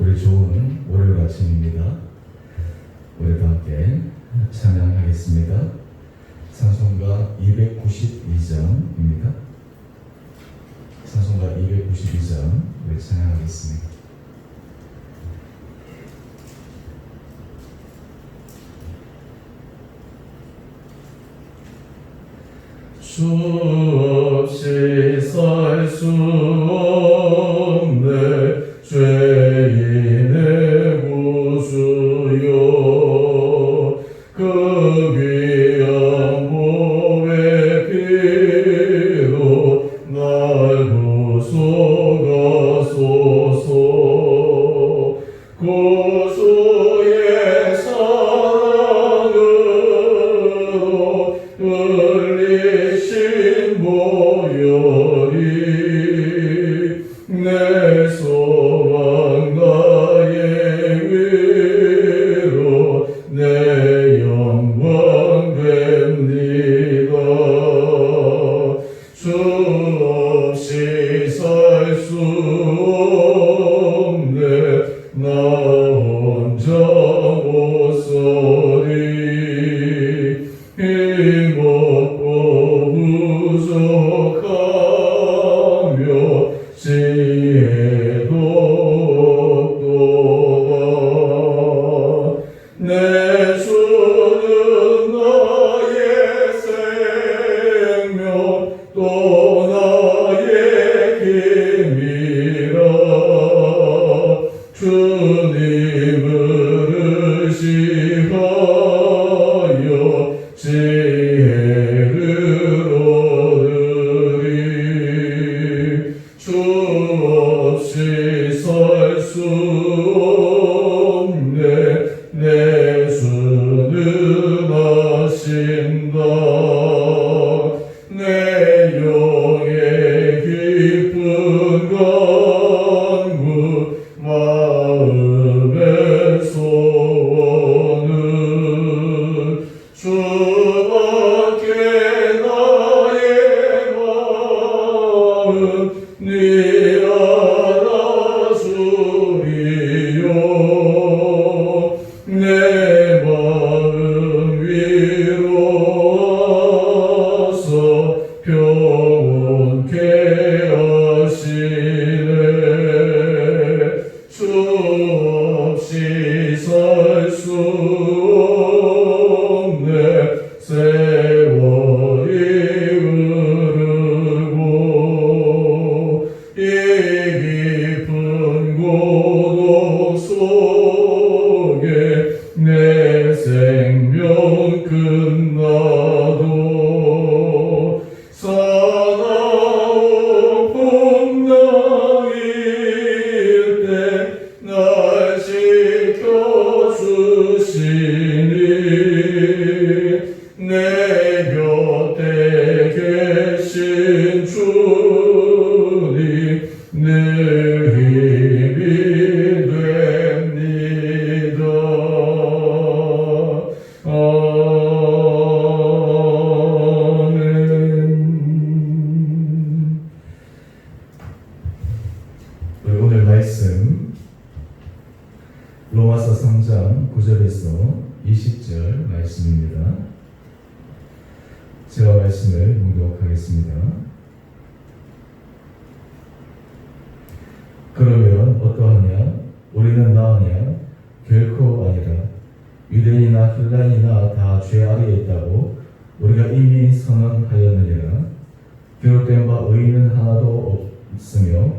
우리 좋은 월요일 아침입니다. 우리도 함께 찬양하겠습니다. 찬송가 292장입니다. 찬송가 292장 우리 찬양하겠습니다. 주 없이 살 수 없네 죄인의 구주여 그 귀한 몸의 피로 날 구속하소서 구주의 사랑으로 흘리신 보혈이 내 소망 나의 위로 내 영광 됩니다. 주 없이 살 수 없네 나 혼자 못서리 힘없고 부족하며 지혜도 없도다. 내 주는 나의 생명 또 나의 힘이라 주님을 의지하여 지혜를 얻으리. 주 없이 살 수 없네 내 주는 아신다. 내 영의 깊은 간구 마음의 소원은 주밖에 나의 마음 네 알아주리요. 내 마음 위로와서 평온케 하시네. 주 없이 살 수 없네 세월이 흐르고 이 깊은 고독 속에 내 생명 끝나도 사나운 풍랑일 때 날 지켜주시니 내 곁에 계신 주님 늘 힘이 됩니다. 아멘. 우리 오늘 말씀 로마서 3장 9절에서 20절 말씀입니다. 제가 말씀을 봉독하겠습니다. 그러면 어떠하냐? 우리는 나으냐? 결코 아니라. 유대인이나 헬라인이나 다 죄 아래에 있다고 우리가 이미 선언하였느니라. 기록된 바 의인은 하나도 없으며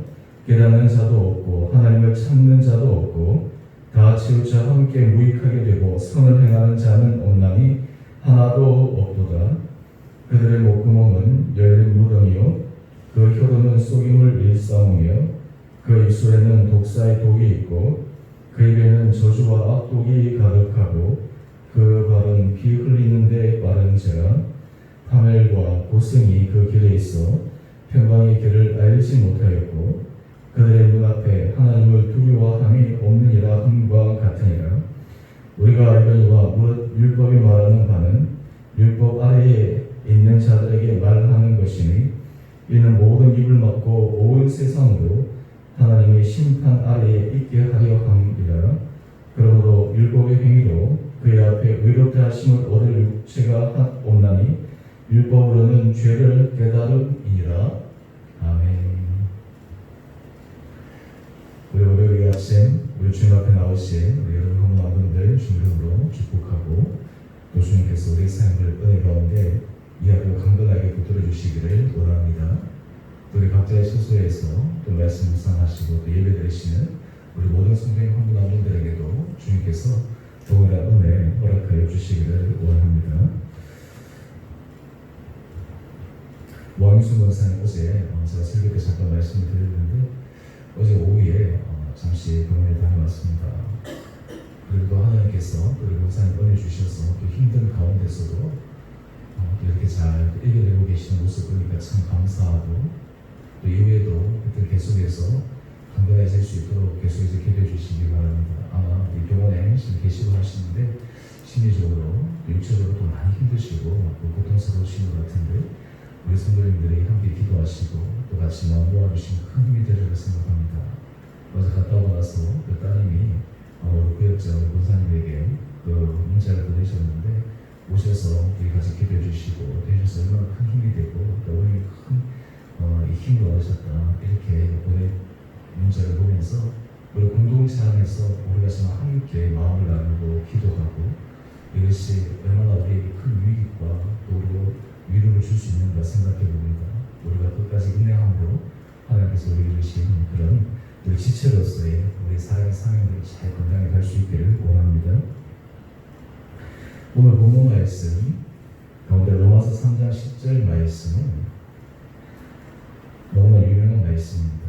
깨닫는 자도 없고 하나님을 찾는 자도 없고 다 치우쳐 함께 무익하게 되고 선을 행하는 자는 없나니 하나도 없도다. 그들의 목구멍은 열린 무덤이요 그 혀로는 속임을 일삼으며 그 입술에는 독사의 독이 있고 그 입에는 저주와 악독이 가득하고 그 발은 피 흘리는데 빠른지라. 파멸과 고승이 그 길에 있어 평강의 길을 알지 못하였고 그들의 눈앞에 하나님을 두려워함이 없느니라 함과 같으니라. 우리가 알거니와 무릇 율법이 말하는 바는 율법 아래에 있는 자들에게 말하는 것이니 이는 모든 입을 막고 온 세상으로 하나님의 심판 아래에 있게 하려 함 율법의 행위로 그의 앞에 의롭다 하심을 얻을 육체가 없나니 율법으로는 죄를 깨달음이니라. 아멘. 우리 월요일 아침 우리 주님 앞에 나오신 우리 여러분 성도님들 주님으로 축복하고 또 주님께서 우리 삶을 은혜 가운데 이 앞에 강건하게 붙들어 주시기를 원합니다. 또 우리 각자의 소소에서 또 말씀 묵상하시고 또 예배 드리시는 우리 모든 성도님 성도님들에게도 주님께서 더욱이나 은혜 허락하여 주시기를 원합니다. 왕유순 권사님 어제 제가 설교 때 잠깐 말씀을 드렸는데 어제 오후에 잠시 병원에 다녀왔습니다. 그리고 하나님께서 우리 권사님 은혜 주셔서 또 힘든 가운데서도 이렇게 잘 이겨내고 계시는 모습 보니까 참 감사하고 또 이후에도 그때 계속해서 강건해질 수 있도록 계속해서 기도해 주시기 바랍니다. 아마 이 병원에 지금 계시고 하시는데 심리적으로 육체적으로 또 많이 힘드시고 고통스러우신 것 같은데 우리 성도님들이 함께 기도하시고 또 같이 마음 모아주신 큰 힘이 되리라 생각합니다. 어제 갔다 오고 나서 그 따님이 우리 구역자 우리 권사님에게 그 문자를 보내셨는데 오셔서 우리 같이 기도해 주시고 해주셔서 얼마나 큰 힘이 되고 또 오늘 큰 이 힘을 얻으셨다 이렇게 문자를 보면서 우리 공동체 안에서 우리가 정말 함께 마음을 나누고 기도하고 이것이 얼마나 우리에게 큰 위기과 또 위로를 줄 수 있는가 생각해 봅니다. 우리가 끝까지 인내함으로 하나님께서 우리를 주신 그런 우리 지체로서의 우리 사랑의 사명을 잘 건강히 갈 수 있기를 원합니다. 오늘 본문 말씀 가운데 로마서 3장 10절 말씀은 너무나 유명한 말씀입니다.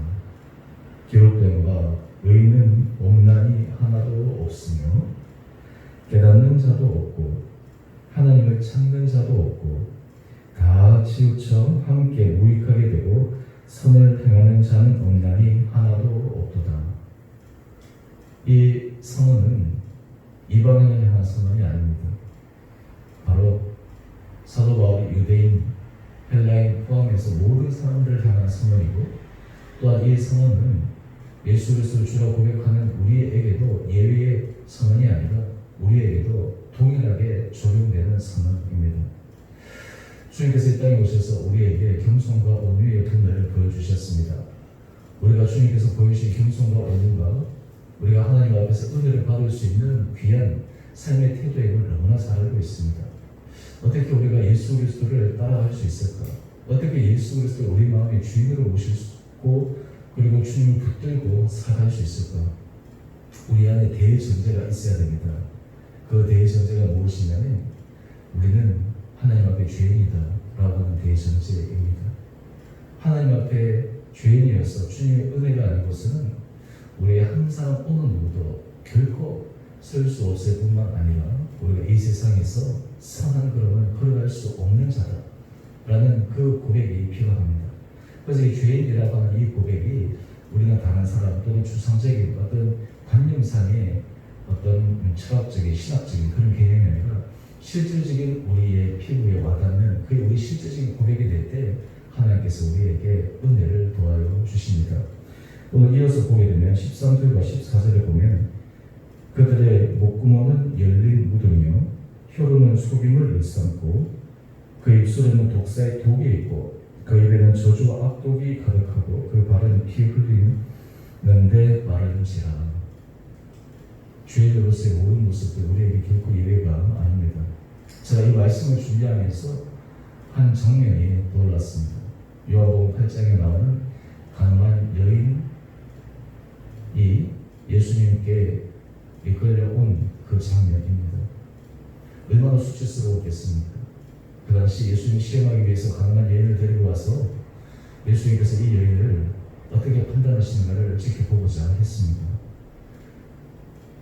기록된 바 의인은 없나니 하나도 없으며 깨닫는 자도 없고 하나님을 찾는 자도 없고 다 치우쳐 함께 무익하게 되고 선을 행하는 자는 없나니 하나도 없도다. 이 선언은 이방인을 향한 선언이 아닙니다. 바로 사도 바울이 유대인, 헬라인 포함해서 모든 사람들을 향한 선언이고 또한 이 선언은 예수 그리스도를 주라 고백하는 우리에게도 예외의 선언이 아니라 우리에게도 동일하게 적용되는 선언입니다. 주님께서 이 땅에 오셔서 우리에게 겸손과 온유의 분별을 보여주셨습니다. 우리가 주님께서 보여주신 겸손과 온유가 우리가 하나님 앞에서 은혜를 받을 수 있는 귀한 삶의 태도임을 너무나 잘 알고 있습니다. 어떻게 우리가 예수 그리스도를 따라갈 수 있을까? 어떻게 예수 그리스도를 우리 마음의 주인으로 모실 수 있고 그리고 주님을 붙들고 살아갈 수 있을까? 우리 안에 대전제가 있어야 됩니다. 그 대전제가 무엇이냐면 우리는 하나님 앞에 죄인이다 라고 하는 대전제입니다. 하나님 앞에 죄인이어서 주님의 은혜가 아닌 것은 우리의 항상 어느 누구도 결코 설 수 없을 뿐만 아니라 우리가 이 세상에서 선한 걸음을 걸어갈 수 없는 자다 라는 그 고백이 필요합니다. 그래서 이 죄인이라고 하는 이 고백이 우리는 다른 사람 또는 추상적인 어떤 관념상의 어떤 철학적인 신학적인 그런 개념이 아니라 실질적인 우리의 피부에 와닿는 그 우리 실질적인 고백이 될 때 하나님께서 우리에게 은혜를 도와여 주십니다. 오늘 이어서 보게 되면 13절과 14절을 보면 그들의 목구멍은 열린 무덤이며 혀로는 속임을 일삼고 그 입술에는 독사의 독이 있고 그 입에는 저주와 악독이 가득하고 그 발은 피 흘리는데 말하는지라. 죄인으로서의 모든 모습들 우리에게 결코 예외가 아닙니다. 제가 이 말씀을 준비하면서 한 장면이 떠올랐습니다. 요한복음 8장에 나오는 가늠한 여인이 예수님께 이끌려온 그 장면입니다. 얼마나 수치스러웠겠습니까? 그 당시 예수님 시험하기 위해서 가늠한 여인을 데리고 와서 예수님께서 이 여인을 어떻게 판단하시는가를 지켜보고자 했습니다.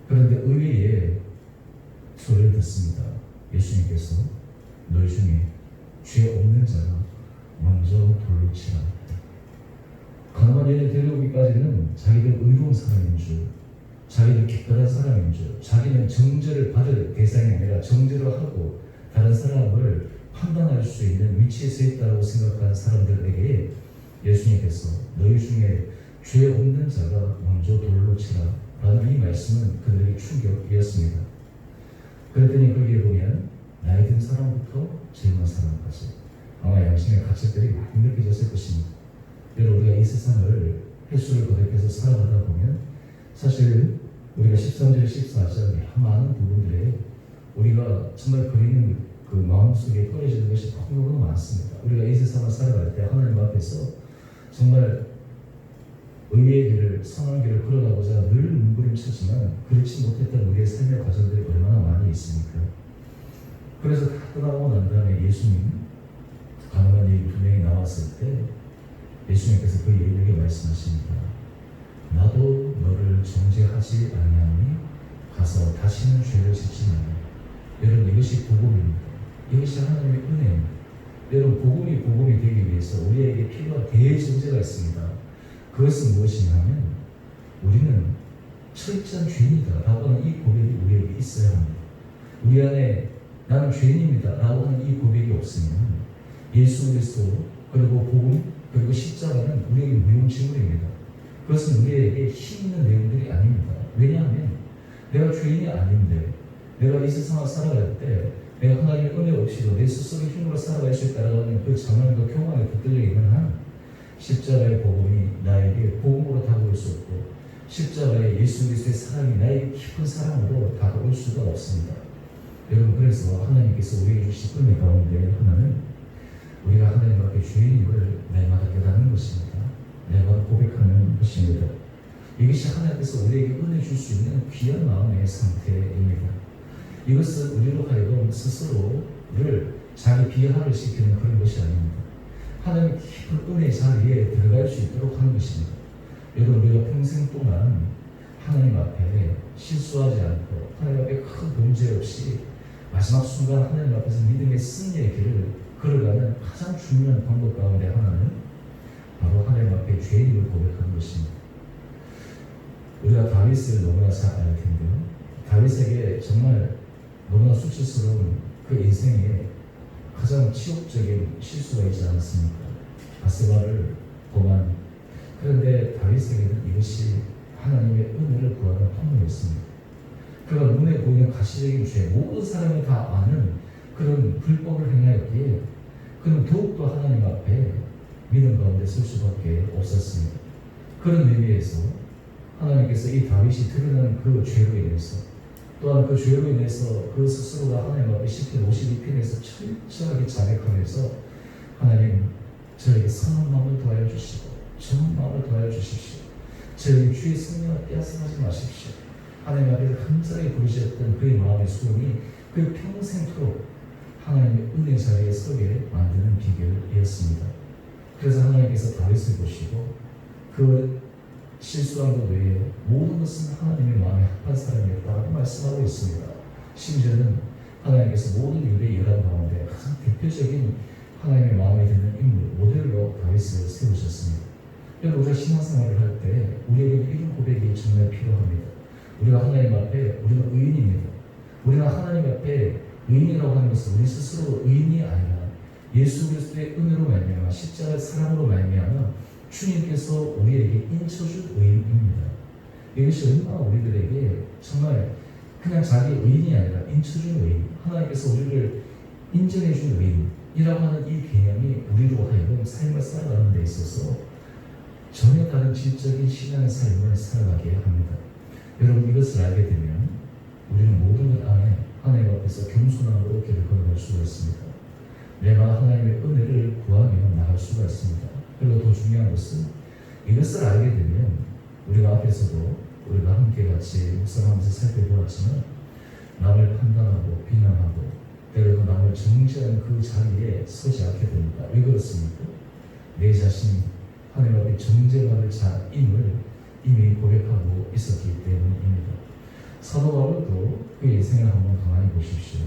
그런데 의외의 소리를 듣습니다. 예수님께서 너희 중에 죄 없는 자가 먼저 돌로 치라. 가늠한 여인을 데려오기까지는 자기들 의로운 사람인 줄, 자기는 기특한 사람인 줄, 자기는 정죄를 받을 대상이 아니라 정죄를 하고 다른 사람을 판단할 수 있는 위치에 서 있다고 생각한 사람들에게 예수님께서 너희 중에 죄 없는 자가 먼저 돌로 치라 라는 이 말씀은 그들에게 충격이었습니다. 그랬더니 거기에 보면 나이 든 사람부터 젊은 사람까지 아마 양심의 가책들이 많이 느껴졌을 것입니다. 여러분, 우리가 이 세상을 횟수를 거듭해서 살아가다 보면 사실 우리가 13절, 14절 많은 부분들에 우리가 정말 그리는 그 마음속에 꺼내지는 것이 너무너무 많습니다. 우리가 이 세상을 살아갈 때 하나님 앞에서 정말 의의 길을, 선한 길을 걸어가고자 늘 몸부림쳤지만 그렇지 못했던 우리의 삶의 과정들이 얼마나 많이 있습니까? 그래서 다 떠나고 난 다음에 예수님 가능한 일이 분명히 나왔을 때 예수님께서 그 예인에게 말씀하십니다. 나도 너를 정죄하지 아니하니 가서 다시는 죄를 짓지 마라. 여러분, 이것이 복음입니다. 이것이 하나님의 은혜입니다. 여러분, 복음이 되기 위해서 우리에게 필요한 대정죄가 있습니다. 그것은 무엇이냐면 우리는 철저한 죄인이다 라고 하는 이 고백이 우리에게 있어야 합니다. 우리 안에 나는 죄인입니다 라고 하는 이 고백이 없으면 예수 그리스도 그리고 복음 그리고 십자가는 우리에게 무용지물입니다. 그것은 우리에게 힘 있는 내용들이 아닙니다. 왜냐하면 내가 죄인이 아닌데 내가 이 세상을 살아갈 때 내가 하나님의 은혜 없이도 내 스스로의 힘으로 살아갈 수 있다는 그 자만과 교만에 붙들려 있는 한 십자가의 복음이 나에게 복음으로 다가올 수 없고 십자가의 예수 그리스도의 사랑이 나에게 깊은 사랑으로 다가올 수가 없습니다. 여러분, 그래서 하나님께서 우리에게 주신 은혜 가운데 하나는 우리가 하나님 앞에 죄인임을 날마다 깨닫는 것입니다. 날마다 고백하는 것입니다. 이것이 하나님께서 우리에게 은혜 줄 수 있는 귀한 마음의 상태입니다. 이것은 우리로 하여금 스스로를 자기 비하를 시키는 그런 것이 아닙니다. 하나님의 깊은 은혜 자리에 들어갈 수 있도록 하는 것입니다. 여러분, 우리가 평생 동안 하나님 앞에 실수하지 않고 하나님 앞에 큰 문제 없이 마지막 순간 하나님 앞에서 믿음의 승리의 길을 걸어가는 가장 중요한 방법 가운데 하나는 바로 하나님 앞에 죄인임을 고백하는 것입니다. 우리가 다윗을 너무나 잘 알 텐데요. 다윗에게 정말 너무나 수치스러운 그 인생에 가장 치욕적인 실수가 있지 않았습니까? 바세바를 범한. 그런데 다윗에게는 이것이 하나님의 은혜를 구하는 통로였습니다. 그가 눈에 보이는 가시적인 죄, 모든 사람이 다 아는 그런 불법을 행하였기에 그는 더욱더 하나님 앞에 믿음 가운데 설 수밖에 없었습니다. 그런 의미에서 하나님께서 이 다윗이 드러난 그 죄로 인해서 또한 그 죄로 인해서 그 스스로가 하나님 앞에 씹힌 52편에서 철저하게 자백하면서 하나님, 저에게 선한 마음을 더하여 주시고 좋은 마음을 더하여 주십시오. 저에게 주의 성령을 빼앗아가지 마십시오. 하나님 앞에 간절히 부르셨던 그의 마음의 소원이 그 평생토록 하나님의 은혜 자리에 서게 만드는 비결이었습니다. 그래서 하나님께서 다윗을 보시고 그 실수한 것 외에 모든 것은 하나님의 마음에 합한 사람이었다고 말씀하고 있습니다. 심지어는 하나님께서 모든 유대 열한 가운데 가장 대표적인 하나님의 마음에 드는 인물, 모델로 다윗을 세우셨습니다. 여러분, 우리가 신앙생활을 할 때 우리에게 이런 고백이 정말 필요합니다. 우리가 하나님 앞에 우리는 의인입니다. 우리는 하나님 앞에 의인이라고 하는 것은 우리 스스로 의인이 아니라 예수 그리스도의 은혜로 말미암아 십자가의 사랑으로 말미암아 주님께서 우리에게 인쳐준 의인입니다. 이것이 얼마나 우리들에게 정말 그냥 자기 의인이 아니라 인쳐준 의인, 하나님께서 우리를 인정해준 의인이라고 하는 이 개념이 우리로 하여금 삶을 살아가는 데 있어서 전혀 다른 질적인 신앙의 삶을 살아가게 합니다. 여러분, 이것을 알게 되면 우리는 모든 것 안에 하나님 앞에서 겸손함으로 길을 걸어갈 수가 있습니다. 내가 하나님의 은혜를 구하며 나갈 수가 있습니다. 그리고 더 중요한 것은 이것을 알게 되면 우리가 앞에서도 우리가 함께 같이 묵상하면서 살펴보았지만 남을 판단하고 비난하고 때로도 남을 정죄하는 그 자리에 서지 않게 됩니다. 왜 그렇습니까? 내 자신이 하나님 앞에 정죄받을 자임을 이미 고백하고 있었기 때문입니다. 사도 바울도 그 인생을 한번 가만히 보십시오.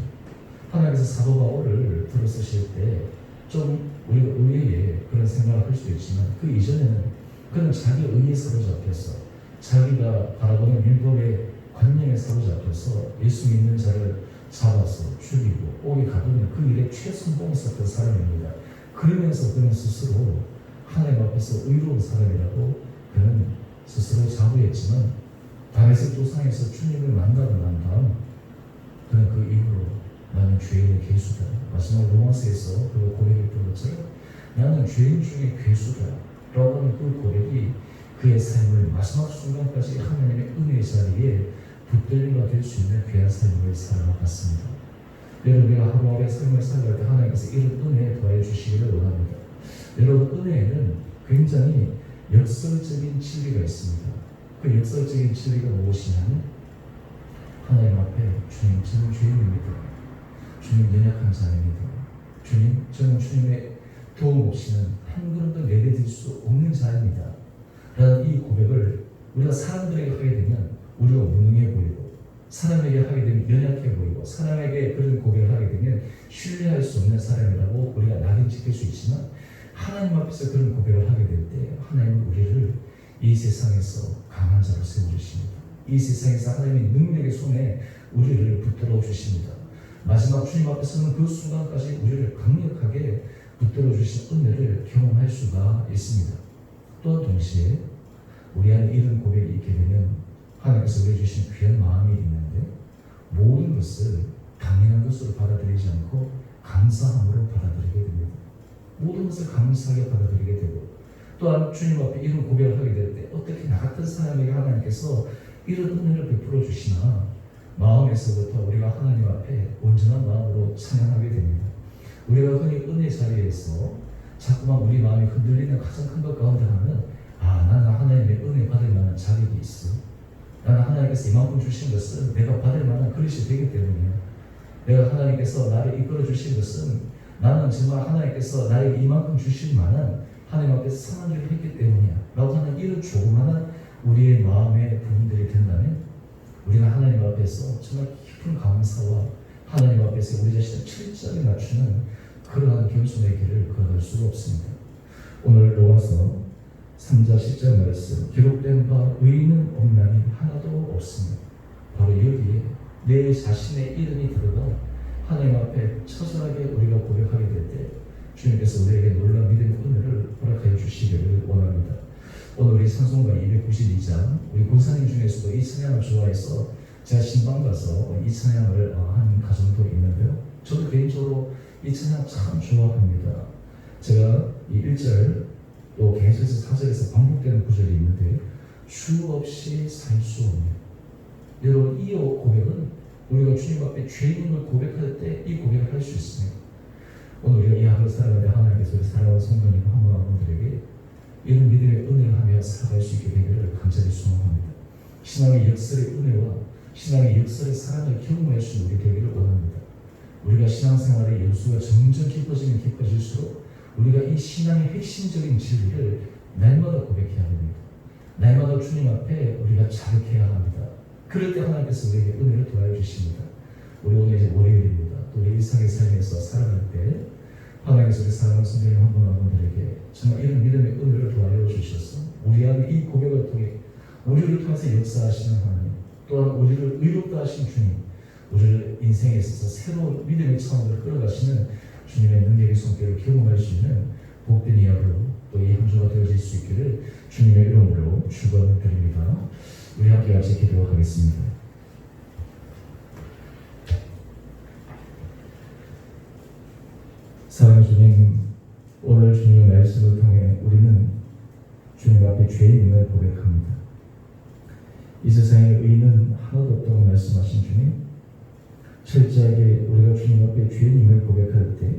하나님께서 사도 바울을 들어쓰실 때 좀 우리가 의외의 그런 생각을 할 수도 있지만 그 이전에는 그는 자기 의에 사로잡혀서 자기가 바라보는 율법의 관념에 사로잡혀서 예수 믿는 자를 잡아서 죽이고 옥에 가두는 그 일에 최선봉을 썼던 사람입니다. 그러면서 그는 스스로 하나님 앞에서 의로운 사람이라고 그는 스스로 자부했지만 다메섹 도상에서 주님을 만나고 난 다음 그는 그 이후로 나는 죄인의 괴수다. 마지막 로마서에서 그 고백을 본 것처럼 나는 죄인 중에 괴수다 라고 하는 그 고백이 그의 삶을 마지막 순간까지 하나님의 은혜의 자리에 붙들림과 될 수 있는 귀한 삶을 살아갔습니다. 여러분, 우리가 하루하루의 삶을 살아갈 때 하나님께서 이런 은혜에 더해 주시기를 원합니다. 여러분, 은혜에는 굉장히 역설적인 진리가 있습니다. 그 역설적인 진리가 무엇이냐면 하나님 앞에 주님, 저는 죄인입니다. 주님, 연약한 자입니다. 주님, 저는 주님의 도움 없이는 한 걸음도 내디딜 수 없는 자입니다. 라는 이 고백을 우리가 사람들에게 하게 되면 우리가 무능해 보이고, 사람에게 하게 되면 연약해 보이고, 사람에게 그런 고백을 하게 되면 신뢰할 수 없는 사람이라고 우리가 낙인 찍힐 수 있지만, 하나님 앞에서 그런 고백을 하게 될 때 하나님은 우리를 이 세상에서 강한 자로 세워주십니다. 이 세상에서 하나님의 능력의 손에 우리를 붙들어 주십니다. 마지막 주님 앞에 서는 그 순간까지 우리를 강력하게 붙들어 주신 은혜를 경험할 수가 있습니다. 또한 동시에 우리 안에 이런 고백이 있게 되면 하나님께서 우리에게 주신 귀한 마음이 있는데, 모든 것을 당연한 것으로 받아들이지 않고 감사함으로 받아들이게 됩니다. 모든 것을 감사하게 받아들이게 되고, 또한 주님 앞에 이런 고백을 하게 될 때 어떻게 나 같은 사람에게 하나님께서 이런 은혜를 베풀어 주시나 마음에서부터 우리가 하나님 앞에 온전한 마음으로 찬양하게 됩니다. 우리가 흔히 은혜 자리에서 자꾸만 우리 마음이 흔들리는 가장 큰 것 가운데 하나는, 나는 하나님의 은혜 받을 만한 자격이 있어. 나는 하나님께서 이만큼 주신 것은 내가 받을 만한 그릇이 되기 때문이야. 내가 하나님께서 나를 이끌어 주신 것은 나는 정말 하나님께서 나에게 이만큼 주실 만한 하나님 앞에서 선한 일을 했기 때문이야 라고 하는 이런 조그마한 우리의 마음의 부분들이 된다면, 우리는 하나님 앞에서 정말 깊은 감사와 하나님 앞에서 우리 자신을 철저하게 낮추는 그러한 겸손의 길을 걸어갈 수가 없습니다. 오늘 로마서 3장 10절 말씀, 기록된 바 의인은 없나니 하나도 없습니다. 바로 여기에 내 자신의 이름이 들어가 하나님 앞에 처절하게 우리가 고백하게 될 때 주님께서 우리에게 놀라운 믿음의 은혜를 허락하여 주시기를 원합니다. 오늘 우리 찬송가 292장, 우리 권사님 중에서도 이 찬양을 좋아해서 제가 신방 가서 이 찬양을 한 가정도 있는데요. 저도 개인적으로 이 찬양 참 좋아합니다. 제가 이 1절 또 계속해서 4절에서 반복되는 구절이 있는데, 주 없이 살 수 없는, 여러분, 이 고백은 우리가 주님 앞에 죄인임을 고백할 때 이 고백을 할 수 있습니다. 오늘 우리가 이 하루를 살아가는데 하나님께서 우리 사랑하는 성도님과 한 분 한 분들에게 이런 믿음의 은혜를 하며 살아갈 수 있게 되기를 간절히 소망합니다. 신앙의 역설의 은혜와 신앙의 역설의 사랑을 경험할 수 있는 우리 되기를 원합니다. 우리가 신앙생활의 연수가 점점 깊어지면 깊어질수록 우리가 이 신앙의 핵심적인 진리를 날마다 고백해야 합니다. 날마다 주님 앞에 우리가 자백해야 합니다. 그럴 때 하나님께서 우리에게 은혜를 도와주십니다. 주십니다. 우리 오늘 이제 월요일입니다. 또 우리 일상의 삶에서 살아갈 때 하나님께서 우리 사랑하는 성도님 한 분 한 분들에게 정말 이런 믿음의 은혜를 도와줘 주셔서 우리 안에 이 고백을 통해 우리를 통해서 역사하시는 하나님, 또한 우리를 의롭다 하신 주님, 우리를 인생에 있어서 새로운 믿음의 차원으로 끌어가시는 주님의 능력의 손길을 경험할 수 있는 복된 이 하루 또 이 한 주가 되어질 수 있기를 주님의 이름으로 축원드립니다. 우리 함께 같이 기도하겠습니다. 사랑하는 주님, 오늘 주님의 말씀을 통해 우리는 주님 앞에 죄인임을 고백합니다. 이 세상에 의인은 하나도 없다고 말씀하신 주님, 철저하게 우리가 주님 앞에 죄인임을 고백할 때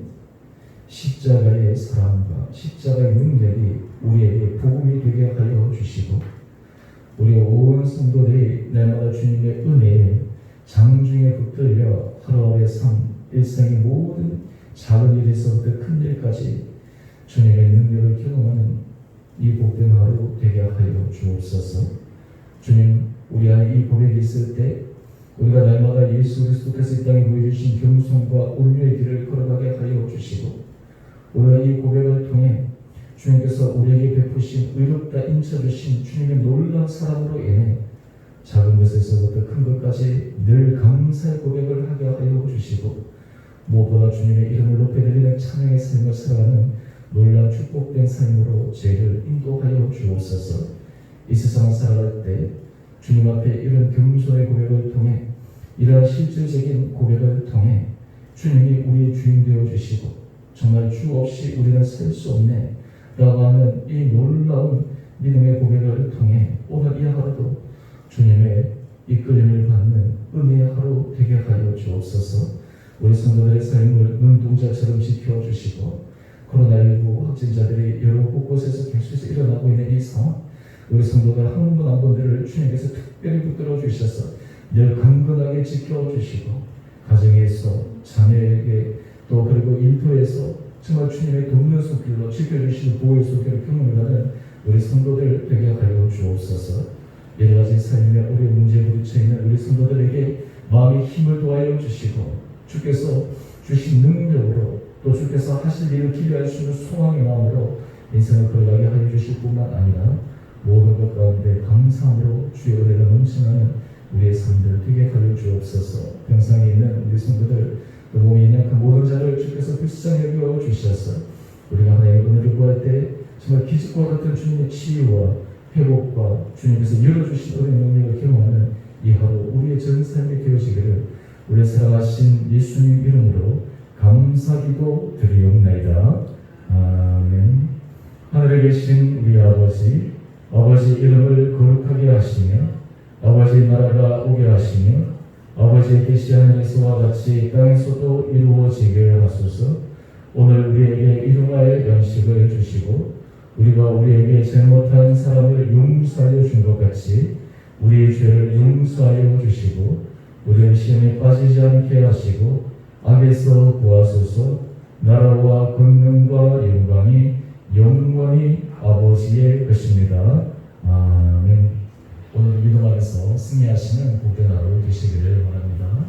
십자가의 사랑과 십자가의 능력이 우리에게 복음이 되게 하여 주시고, 우리 온 성도들이 날마다 주님의 은혜에 장중에 붙들려 하루하루의 삶, 일상의 모든 작은 일에서부터 큰 일까지 주님의 능력을 경험하는 이 복된 하루 되게 하여 주옵소서. 주님, 우리 안에 이 고백이 있을 때 우리가 날마다 예수 그리스도께서 이 땅에 보여주신 겸손과 온유의 길을 걸어가게 하여 주시고, 우리가 이 고백을 통해 주님께서 우리에게 베푸신 의롭다 인쳐주신 주님의 놀라운 사랑으로 인해 작은 것에서부터 큰 것까지 늘 감사의 고백을 하게 하여 주시고, 무엇보다 주님의 이름을 높여드리는 찬양의 삶을 살아가는 놀라운 축복된 삶으로 저희를 인도하여 주옵소서. 이 세상을 살아갈 때 주님 앞에 이런 겸손의 고백을 통해 이러한 실질적인 고백을 통해 주님이 우리의 주인 되어 주시고 정말 주 없이 우리는 살 수 없네 라고 하는 이 놀라운 믿음의 고백을 통해 오늘 이 하루도 주님의 이끌림을 받는 은혜의 하루 되게 하여 주옵소서. 우리 성도들의 삶을 눈동자처럼 지켜주시고 코로나19 확진자들이 여러 곳곳에서 계속해서 일어나고 있는 이 상황, 우리 성도들 한 분 한 분들을 주님께서 특별히 붙들어 주셔서 늘 강건하게 지켜주시고 가정에서 자녀에게 또 그리고 일터에서 정말 주님의 돕는 손길로 지켜주시는 보호의 손길을 경험하는 우리 성도들 되게 하여 주옵소서. 여러 가지 삶의 어려운 문제에 부딪혀 있는 우리 성도들에게 마음의 힘을 도하여 주시고 주께서 주신 능력으로 또 주께서 하실 일을 기대할 수 있는 소망의 마음으로 인생을 걸어가게 하여 주실 뿐만 아니라 모든 것 가운데 감사함으로 주의 은혜가 넘쳐나는 우리의 삶들 되게 하여 주옵소서. 병상에 있는 우리 성도들 또 몸이 연약한 모든 자를 주께서 불쌍히 여겨 주셔서 우리가 하나님의 은혜를 구할 때 정말 기적과 같은 주님의 치유와 회복과 주님께서 열어주신 은혜의 능력을 경험하는 이 하루 우리의 전 삶이 되어지기를 우리 사랑하신 예수님 이름으로 감사기도 드리옵나이다. 아멘. 하늘에 계신 우리 아버지, 아버지 이름을 거룩하게 하시며 아버지 나라가 오게 하시며 아버지의 뜻이 하늘에서와 같이 땅에서도 이루어지게 하소서. 오늘 우리에게 일용할 양식을 주시고 우리가 우리에게 잘못한 사람을 용서하여 준 것 같이 우리의 죄를 용서하여 주시고 우리를 시험에 빠지지 않게 하시고 악에서 구하소서. 나라와 권능과 영광이 영원히 아버지의 것입니다. 아멘. 오늘 믿음 안에서 승리하시는 복된 하루 되시기를 바랍니다.